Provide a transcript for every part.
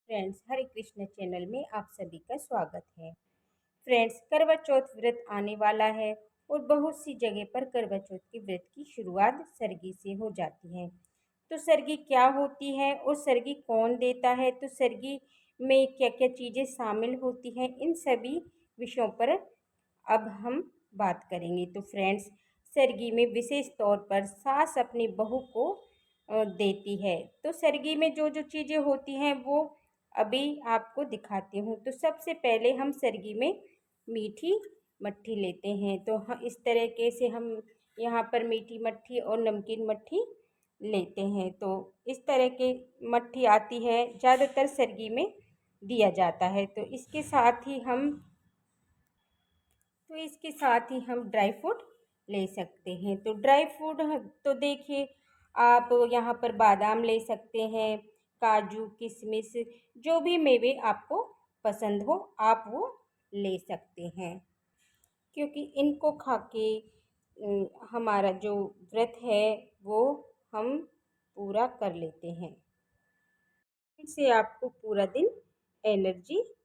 Friends, हरे Krishna channel में आप सभी का स्वागत है। फ्रेंड्स, करवा चौथ व्रत आने वाला है और बहुत सी जगह पर करवा चौथ के व्रत की शुरुआत सरगी से हो जाती है। तो सरगी क्या होती है और सरगी कौन देता है, तो सरगी में क्या क्या चीज़ें शामिल होती हैं, इन सभी विषयों पर अब हम बात करेंगे। तो फ्रेंड्स, सरगी में विशेष तौर पर सास अपनी बहू को देती है। तो सरगी में जो जो चीज़ें होती हैं वो अभी आपको दिखाती हूँ। तो सबसे पहले हम सरगी में मीठी मट्ठी लेते हैं। तो हाँ, इस तरीके से हम यहाँ पर मीठी मट्ठी और नमकीन मट्ठी लेते हैं। तो इस तरह के मट्ठी आती है, ज़्यादातर सरगी में दिया जाता है। तो इसके साथ ही हम ड्राई फ्रूट ले सकते हैं। तो ड्राई फ्रूट तो देखिए, आप यहाँ पर बादाम ले सकते हैं, काजू, किशमिश, जो भी मेवे आपको पसंद हो आप वो ले सकते हैं, क्योंकि इनको खा के हमारा जो व्रत है वो हम पूरा कर लेते हैं। इससे आपको पूरा दिन एनर्जी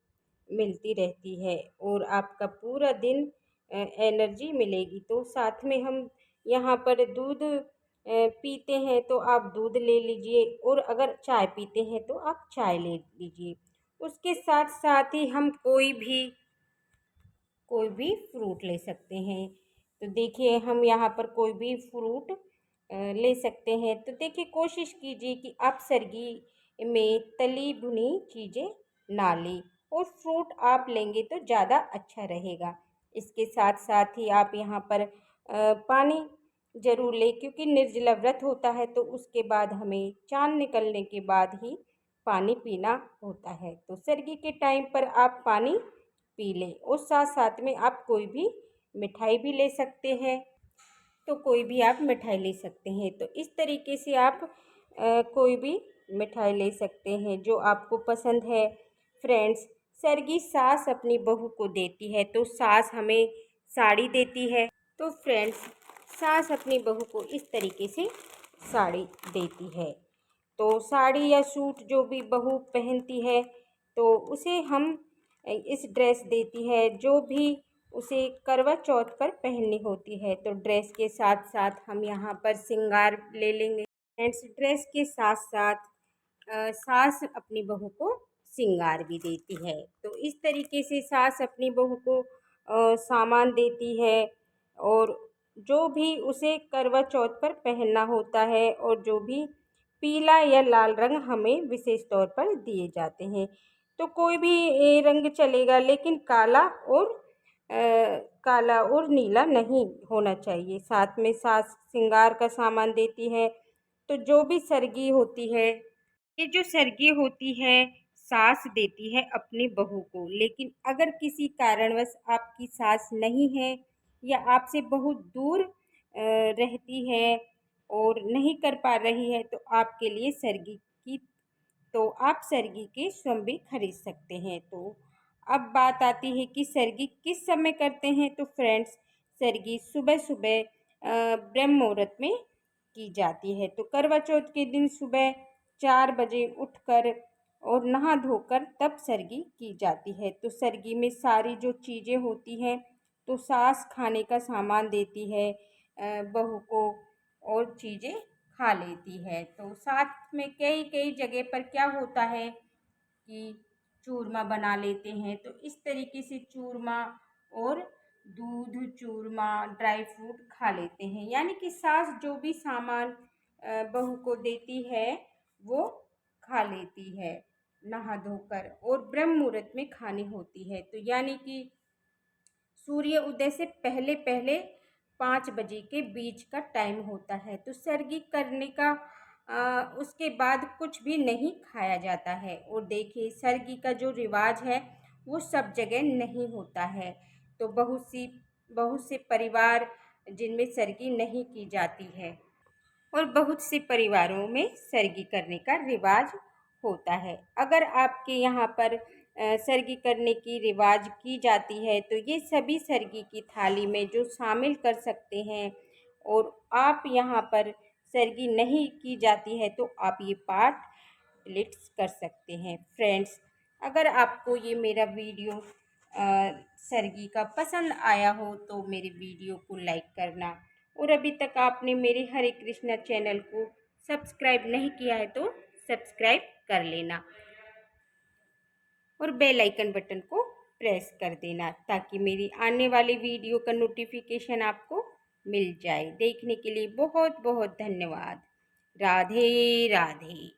मिलती रहती है और आपका पूरा दिन एनर्जी मिलेगी। तो साथ में हम यहाँ पर दूध पीते हैं तो आप दूध ले लीजिए, और अगर चाय पीते हैं तो आप चाय ले लीजिए। उसके साथ साथ ही हम कोई भी फ्रूट ले सकते हैं। तो देखिए, हम यहाँ पर कोई भी फ्रूट ले सकते हैं। तो देखिए, कोशिश कीजिए कि आप सरगी में तली भुनी चीज़ें ना लें, और फ्रूट आप लेंगे तो ज़्यादा अच्छा रहेगा। इसके साथ साथ ही आप यहाँ पर पानी ज़रूर लें, क्योंकि निर्जला व्रत होता है तो उसके बाद हमें चाँद निकलने के बाद ही पानी पीना होता है। तो सरगी के टाइम पर आप पानी पी लें, और साथ साथ में आप कोई भी मिठाई भी ले सकते हैं। तो कोई भी आप मिठाई ले सकते हैं। तो इस तरीके से आप कोई भी मिठाई ले सकते हैं जो आपको पसंद है। फ्रेंड्स, सरगी सास अपनी बहू को देती है, तो सास हमें साड़ी देती है। तो फ्रेंड्स, सास अपनी बहू को इस तरीके से साड़ी देती है। तो साड़ी या सूट जो भी बहू पहनती है तो उसे हम इस ड्रेस देती है जो भी उसे करवा चौथ पर पहननी होती है। तो ड्रेस के साथ साथ हम यहाँ पर श्रृंगार ले लेंगे। फ्रेंड्स, ड्रेस के साथ साथ सास अपनी बहू को श्रृंगार भी देती है। तो इस तरीके से सास अपनी बहू को सामान देती है, और जो भी उसे करवा चौथ पर पहनना होता है, और जो भी पीला या लाल रंग हमें विशेष तौर पर दिए जाते हैं। तो कोई भी रंग चलेगा, लेकिन काला और नीला नहीं होना चाहिए। साथ में सास श्रृंगार का सामान देती है। तो जो भी सरगी होती है, ये जो सरगी होती है, सास देती है अपनी बहू को। लेकिन अगर किसी कारणवश आपकी सास नहीं है या आपसे बहुत दूर रहती है और नहीं कर पा रही है, तो आपके लिए आप सरगी के स्वयं भी खरीद सकते हैं। तो अब बात आती है कि सरगी किस समय करते हैं। तो फ्रेंड्स, सरगी सुबह सुबह ब्रह्म मुहूर्त में की जाती है। तो करवा चौथ के दिन सुबह 4 बजे उठकर और नहा धोकर तब सरगी की जाती है। तो सरगी में सारी जो चीज़ें होती हैं, तो सास खाने का सामान देती है बहू को, और चीज़ें खा लेती है। तो साथ में कई कई जगह पर क्या होता है कि चूरमा बना लेते हैं। तो इस तरीके से चूरमा और दूध, चूरमा, ड्राई फ्रूट खा लेते हैं। यानी कि सास जो भी सामान बहू को देती है वो खा लेती है नहा धोकर, और ब्रह्म मुहूर्त में खानी होती है। तो यानी कि सूर्य उदय से पहले पहले 5 बजे के बीच का टाइम होता है। तो सरगी करने का उसके बाद कुछ भी नहीं खाया जाता है। और देखिए, सरगी का जो रिवाज है वो सब जगह नहीं होता है। तो बहुत से परिवार जिनमें सरगी नहीं की जाती है, और बहुत से परिवारों में सरगी करने का रिवाज होता है। अगर आपके यहाँ पर सरगी करने की रिवाज की जाती है, तो ये सभी सरगी की थाली में जो शामिल कर सकते हैं। और आप यहाँ पर सरगी नहीं की जाती है तो आप ये पाठ प्लेट्स कर सकते हैं। फ्रेंड्स, अगर आपको ये मेरा वीडियो सर्गी का पसंद आया हो तो मेरे वीडियो को लाइक करना, और अभी तक आपने मेरे हरे कृष्णा चैनल को सब्सक्राइब नहीं किया है तो सब्सक्राइब कर लेना और बेल आइकन बटन को प्रेस कर देना ताकि मेरी आने वाली वीडियो का नोटिफिकेशन आपको मिल जाए। देखने के लिए बहुत बहुत धन्यवाद। राधे राधे।